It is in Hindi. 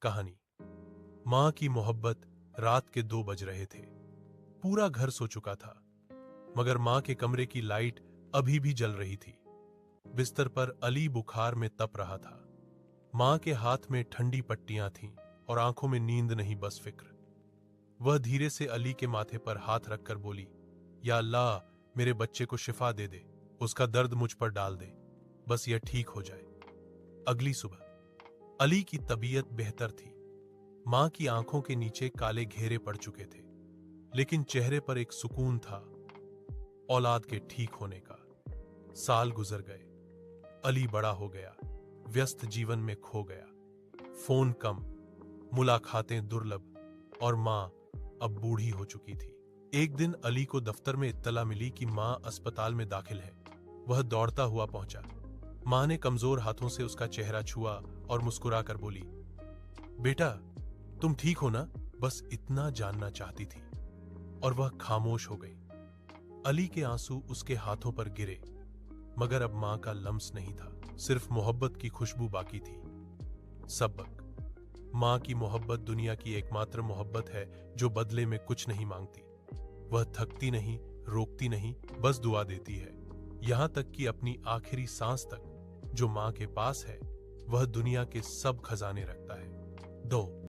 कहानी। मां की मोहब्बत। रात के 2 बज रहे थे। पूरा घर सो चुका था, मगर मां के कमरे की लाइट अभी भी जल रही थी। बिस्तर पर अली बुखार में तप रहा था। मां के हाथ में ठंडी पट्टियां थीं और आंखों में नींद नहीं, बस फिक्र। वह धीरे से अली के माथे पर हाथ रखकर बोली, या अल्लाह, मेरे बच्चे को शिफा दे दे, उसका दर्द मुझ पर डाल दे, बस यह ठीक हो जाए। अगली सुबह अली की तबीयत बेहतर थी। मां की आंखों के नीचे काले घेरे पड़ चुके थे, लेकिन चेहरे पर एक सुकून था, औलाद के ठीक होने का। साल गुजर गए। अली बड़ा हो गया, व्यस्त जीवन में खो गया। फोन कम, मुलाकातें दुर्लभ, और मां अब बूढ़ी हो चुकी थी। एक दिन अली को दफ्तर में इत्तला मिली कि मां अस्पताल में दाखिल है। वह दौड़ता हुआ पहुंचा। मां ने कमजोर हाथों से उसका चेहरा छुआ और मुस्कुराकर बोली, बेटा, तुम ठीक हो ना? बस इतना जानना चाहती थी। और वह खामोश हो गई। अली के आंसू उसके हाथों पर गिरे, मगर अब मां का लम्स नहीं था, सिर्फ मोहब्बत की खुशबू बाकी थी। सबक। मां की मोहब्बत दुनिया की एकमात्र मोहब्बत है जो बदले में कुछ नहीं मांगती। वह थकती नहीं, रोकती नहीं, बस दुआ देती है, यहां तक कि अपनी आखिरी सांस तक। जो मां के पास है, वह दुनिया के सब खजाने रखता है। 2